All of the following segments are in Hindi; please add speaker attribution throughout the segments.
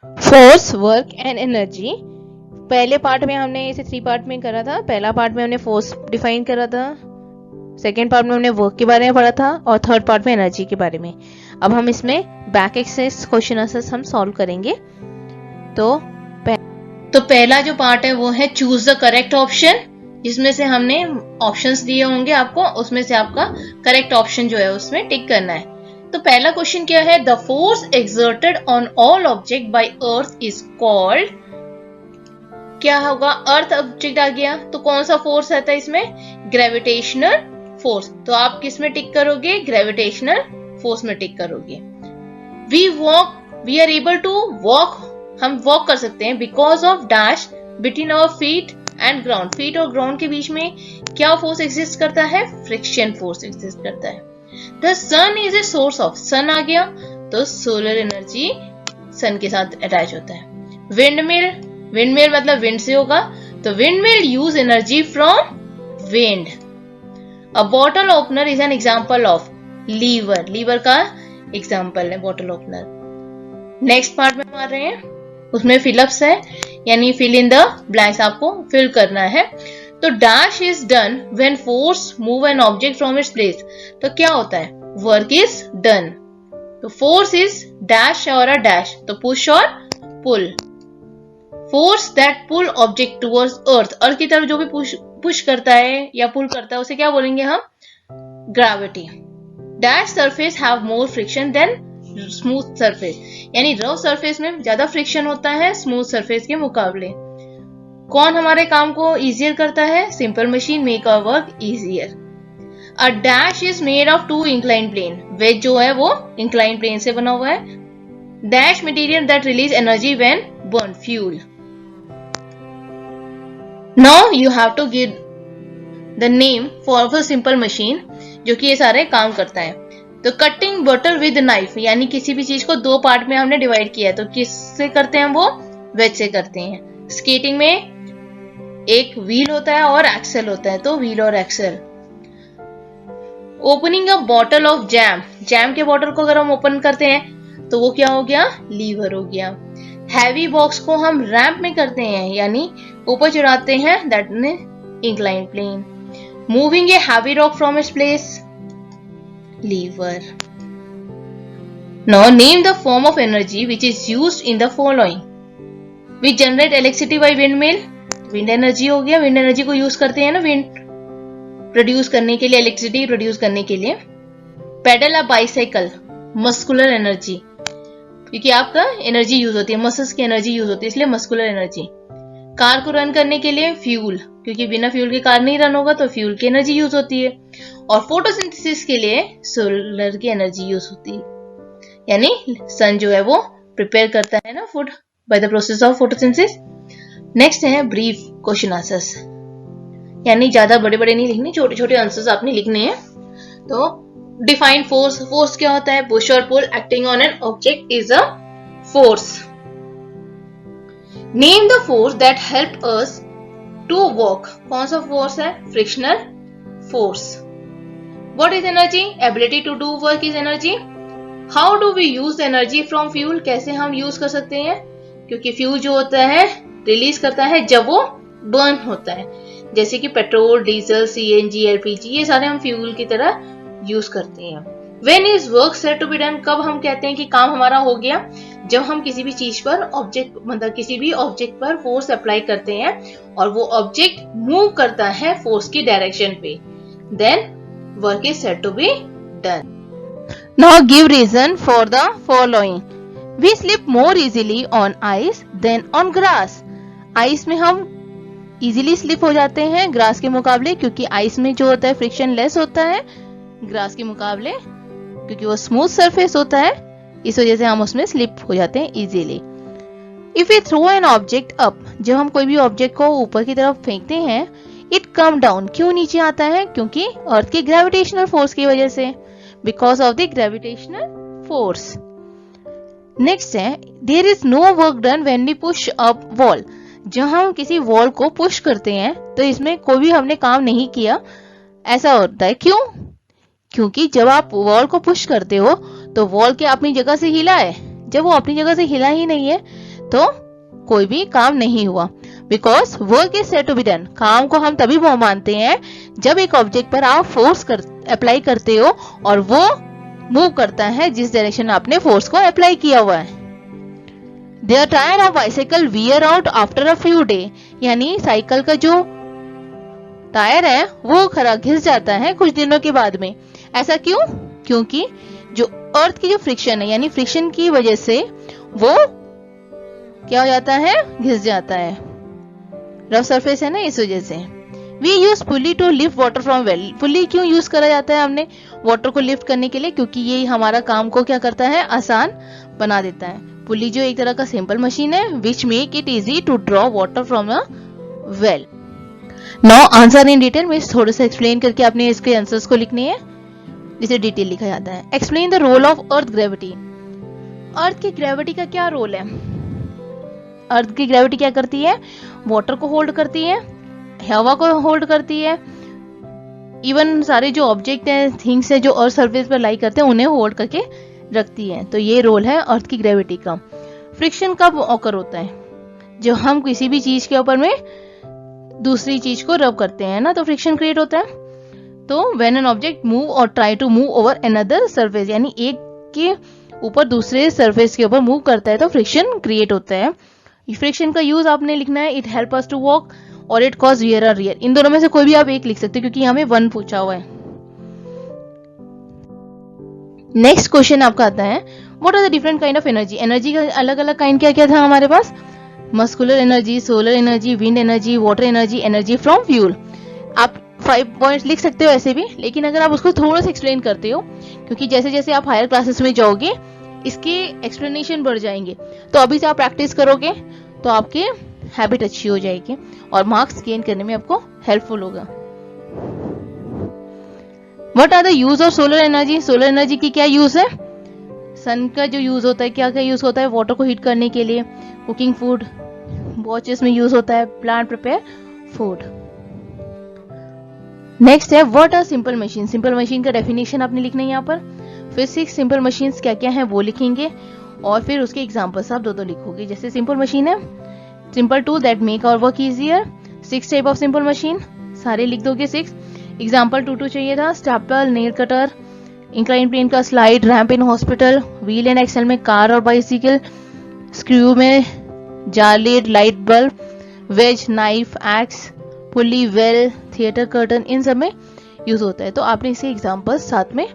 Speaker 1: Force, work and energy. पहले पार्ट में हमने इसे 3 पार्ट में करा था। पहला पार्ट में हमने फोर्स डिफाइन करा था, सेकेंड पार्ट में हमने वर्क के बारे में पढ़ा था और थर्ड पार्ट में एनर्जी के बारे में। अब हम इसमें बैक एक्सरसाइज क्वेश्चन आंसर्स हम सॉल्व करेंगे। तो पहला जो पार्ट है वो है चूज द करेक्ट ऑप्शन, जिसमें से हमने ऑप्शंस दिए होंगे आपको, उसमें से आपका करेक्ट ऑप्शन जो है उसमें टिक करना है। तो पहला क्वेश्चन क्या है, the force exerted on all object by earth is called, क्या होगा, अर्थ ऑब्जेक्ट आ गया तो कौन सा फोर्स आता है इसमें, ग्रेविटेशनल फोर्स। तो आप किस में टिक करोगे, ग्रेविटेशनल फोर्स में टिक करोगे। We are able to walk, हम वॉक कर सकते हैं because of dash between our feet and ground, feet और ग्राउंड के बीच में क्या फोर्स एग्जिस्ट करता है, फ्रिक्शन फोर्स एग्जिस्ट करता है। The sun is a source of, sun आ गया तो सोलर एनर्जी सन के साथ अटैच होता है। विंडमिल, विंडमिल मतलब विंड से होगा, तो windmill use energy from wind. A bottle opener is an example of, lever, lever का एग्जांपल है बॉटल ओपनर। नेक्स्ट पार्ट में हम आ रहे हैं, उसमें फिलअप्स है, यानी फिल इन द ब्लैंक्स आपको फिल करना है। तो dash is done when force move an object from its place, तो क्या होता है, वर्क इज डन। तो फोर्स इज डैश और अ डैश, तो पुश और pull. Force that pull object towards earth, earth की तरफ जो भी पुश करता है या पुल करता है उसे क्या बोलेंगे हम, gravity. Dash surface have more friction than smooth surface, यानी रफ सरफेस में ज्यादा फ्रिक्शन होता है स्मूथ सरफेस के मुकाबले। कौन हमारे काम को इजियर करता है, simple machine make our work easier. A dash is made of 2 incline plane, wedge जो है वो इंक्लाइन प्लेन से बना हुआ है। Dash material that release energy when burn, fuel. Now you have to give the name for a simple machine जो कि ये सारे काम करता है। तो कटिंग बटर विद नाइफ, यानी किसी भी चीज को 2 पार्ट में हमने डिवाइड किया है, तो किससे करते हैं, वो वेज से करते हैं। स्केटिंग में एक व्हील होता है और एक्सेल होता है, तो व्हील और axle. Opening a bottle of jam, jam के बॉटल को अगर हम ओपन करते हैं तो वो क्या हो गया, लीवर हो गया। हैवी बॉक्स को हम रैंप में करते हैं, यानी ऊपर चढ़ाते हैं, that means incline plane. Moving a heavy rock from its place, lever. Now name the form of energy which is used in the following. We generate electricity by windmill, wind energy हो गया, wind energy को यूज करते हैं ना wind प्रोड्यूस करने के लिए, इलेक्ट्रिसिटी प्रोड्यूस करने के लिए। पेडल अ बाइसाइकिल, मस्कुलर एनर्जी, क्योंकि आपका एनर्जी यूज होती है, मसल्स की एनर्जी यूज होती है, इसलिए मस्कुलर एनर्जी। कार को रन करने के लिए फ्यूल, क्योंकि बिना फ्यूल के कार नहीं रन होगा, तो फ्यूल की एनर्जी यूज होती है। और फोटोसिंथेसिस के लिए सोलर की एनर्जी यूज होती है, यानी सन जो है वो प्रिपेयर करता है ना food by the process of photosynthesis. Next है ब्रीफ क्वेश्चन आंसर्स, यानी ज्यादा बड़े बड़े नहीं लिखने, छोटे छोटे आंसर्स आपने लिखने हैं। तो डिफाइन फोर्स, फोर्स क्या होता है, पुश और pull acting on an object is a force. Name the force that help us to walk, कौन सा फोर्स है, frictional force. What is energy? Ability to do work is energy. How do we use energy from fuel? कैसे हम यूज कर सकते हैं, क्योंकि फ्यूल जो होता है रिलीज करता है जब वो बर्न होता है, जैसे कि पेट्रोल, डीजल, सीएनजी, एलपीजी, ये सारे हम फ्यूल की तरह यूज करते हैं। When is work said to be done? कब हम कहते हैं कि काम हमारा हो गया, जब हम किसी भी चीज पर ऑब्जेक्ट, मतलब किसी भी ऑब्जेक्ट पर फोर्स अप्लाई करते हैं और वो ऑब्जेक्ट मूव करता है फोर्स की डायरेक्शन पे, then work is said to be done. Now give reason for the following. We slip more easily on ice than on grass. Ice में हम easily slip हो जाते हैं grass के मुकाबले, क्योंकि ice में जो होता है friction less होता है grass के मुकाबले, क्योंकि वो smooth surface होता है, इस वजह से हम उसमें slip हो जाते हैं easily. If we throw an object up, जब हम कोई भी ऑब्जेक्ट को ऊपर की तरफ फेंकते हैं, इट कम डाउन, क्यों नीचे आता है, क्योंकि अर्थ की ग्रेविटेशनल फोर्स की वजह से, because of the gravitational force. Next है there is no work done when we push up wall, जब हम किसी वॉल को पुश करते हैं तो इसमें कोई भी हमने काम नहीं किया, ऐसा होता है। क्यों, क्योंकि जब आप वॉल को पुश करते हो तो वॉल क्या अपनी जगह से हिला है, जब वो अपनी जगह से हिला ही नहीं है तो कोई भी काम नहीं हुआ। Because work is said to be done, काम को हम तभी वो मानते हैं जब एक ऑब्जेक्ट पर आप फोर्स अप्लाई करते हो और वो मूव करता है जिस डायरेक्शन आपने फोर्स को अप्लाई किया हुआ है। Their tyre of bicycle wear out after a few day, यानी साइकिल का जो टायर है वो खरा घिस जाता है कुछ दिनों के बाद में। ऐसा क्यों? क्योंकि जो अर्थ की जो फ्रिक्शन है, यानी फ्रिक्शन की वजह से वो क्या हो जाता है, घिस जाता है। रफ सरफेस है ना, इस वजह से। We use pulley to lift water from well. Pulley क्यों यूज करा जाता है हमने वाटर को लिफ्ट करने के लिए? क्योंकि ये हमारा काम को क्या करता है, आसान बना देता है। पुली जो एक तरह का सिंपल मशीन है which make it easy to draw water from a well. Now answer in detail में थोड़ा सा एक्सप्लेन करके आपने इसके आंसर्स को लिखने हैं जिसे डिटेल लिखा जाता है। Explain the role of earth gravity. Earth की ग्रेविटी का क्या रोल है? अर्थ की ग्रेविटी क्या करती है? वाटर को होल्ड करती है, हवा को होल्ड करती है, इवन सारे जो ऑब्जेक्ट हैं, थिंग्स है जो अर्थ सरफेस पर लाई करते हैं उन्हें होल्ड करके रखती है। तो ये रोल है अर्थ की ग्रेविटी का। फ्रिक्शन कब ऑकर होता है? जब हम किसी भी चीज के ऊपर में दूसरी चीज को रब करते हैं ना, तो फ्रिक्शन क्रिएट होता है। तो व्हेन एन ऑब्जेक्ट मूव और try to move over another surface, यानी एक के ऊपर दूसरे सरफेस के ऊपर मूव करता है तो फ्रिक्शन क्रिएट होता है। फ्रिक्शन का यूज आपने लिखना है it help us to walk और इट कॉज वियर और रियर। इन दोनों में से कोई भी आप एक लिख सकते हो क्योंकि हमें 1 पूछा हुआ है। नेक्स्ट क्वेश्चन आपका आता है what are the different kind of energy. Energy का अलग अलग काइंड क्या क्या था हमारे पास? Muscular energy, solar energy, wind energy, water energy, energy from fuel. आप 5 पॉइंट्स लिख सकते हो ऐसे भी, लेकिन अगर आप उसको थोड़ा सा एक्सप्लेन करते हो, क्योंकि जैसे जैसे आप हायर क्लासेस में जाओगे इसके एक्सप्लेनेशन बढ़ जाएंगे, तो अभी से आप प्रैक्टिस करोगे तो आपकी हैबिट अच्छी हो जाएगी और मार्क्स गेन करने में आपको हेल्पफुल होगा। What are the use of solar energy. Solar energy की क्या यूज है? सन का जो यूज होता है, क्या क्या यूज होता है? वाटर को हीट करने के लिए, कुकिंग फूड, वॉचेस में यूज होता है, प्लांट प्रिपेयर फूड। नेक्स्ट है what are simple machine. Simple machine का डेफिनेशन आपने लिखना है यहाँ पर। फिर 6 सिंपल मशीन्स क्या क्या है वो लिखेंगे और फिर उसके एग्जांपल्स आप दो लिखोगे। जैसे सिंपल मशीन है, simple tool that make our work easier. 6 type of simple machine, सारे लिख दोगे 6। एग्जाम्पल 2 चाहिए था, staple, nail cutter, incline plane का स्लाइड, रैंप इन हॉस्पिटल, व्हील एंड एक्सल में कार और बाइसिकल, स्क्रू में jar lid, light bulb, wedge, knife, axe, pulley, well, theatre curtain, इन सब में यूज होता है। तो आपने इसे एग्जाम्पल्स साथ में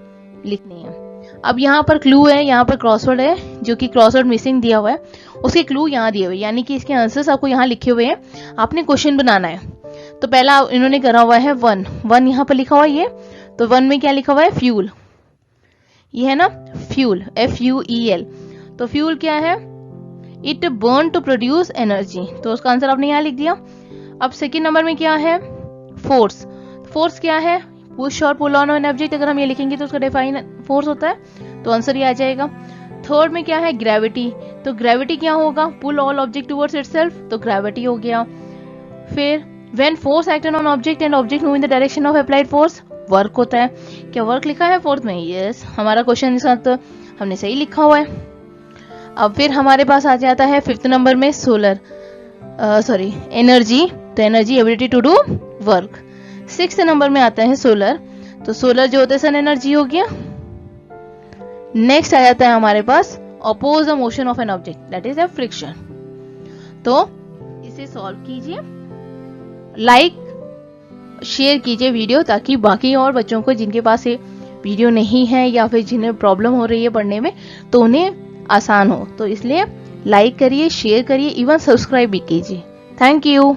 Speaker 1: लिखने हैं। अब यहाँ पर क्लू है, यहाँ पर क्रॉसवर्ड है, जो कि क्रॉसवर्ड मिसिंग दिया हुआ है, उसके क्लू यहाँ दिए हुए, यानी कि इसके आंसर्स आपको यहाँ लिखे हुए हैं। आपने क्वेश्चन बनाना है। तो पहला इन्होंने करा हुआ है 1 यहाँ पर लिखा हुआ है ये। तो 1 में क्या लिखा हुआ है? फ्यूल। ये है ना फ्यूल, FUEL। तो फ्यूल क्या है? It burn to produce energy. तो उसका आंसर आपने यहाँ लिख दिया। अब सेकेंड नंबर में क्या है? फोर्स। फोर्स क्या है? पुश और पुल ऑन एन ऑब्जेक्ट। अगर हम ये लिखेंगे तो उसका डिफाइन फोर्स होता है, तो आंसर ये आ जाएगा। थर्ड में क्या है? ग्रेविटी। तो ग्रेविटी क्या होगा? पुल ऑल ऑब्जेक्ट टुवर्ड्स इटसेल्फ, तो ग्रेविटी हो गया। फिर when force acted on object and object move in the direction of applied force, work होता है। क्या वर्क लिखा है फोर्थ में? यस, हमारा क्वेश्चन के साथ हमने सही लिखा हुआ है। अब फिर हमारे पास आ जाता है 5th नंबर में एनर्जी। तो energy ability to do work. 6th number में आता है सोलर। तो सोलर जो होता है सन एनर्जी हो गया। नेक्स्ट आ जाता है हमारे पास oppose the motion of an object, that is a friction. तो इसे सॉल्व कीजिए, लाइक शेयर कीजिए वीडियो, ताकि बाकी और बच्चों को जिनके पास ये वीडियो नहीं है या फिर जिन्हें प्रॉब्लम हो रही है पढ़ने में, तो उन्हें आसान हो। तो इसलिए लाइक करिए, शेयर करिए, इवन सब्सक्राइब भी कीजिए। Thank you.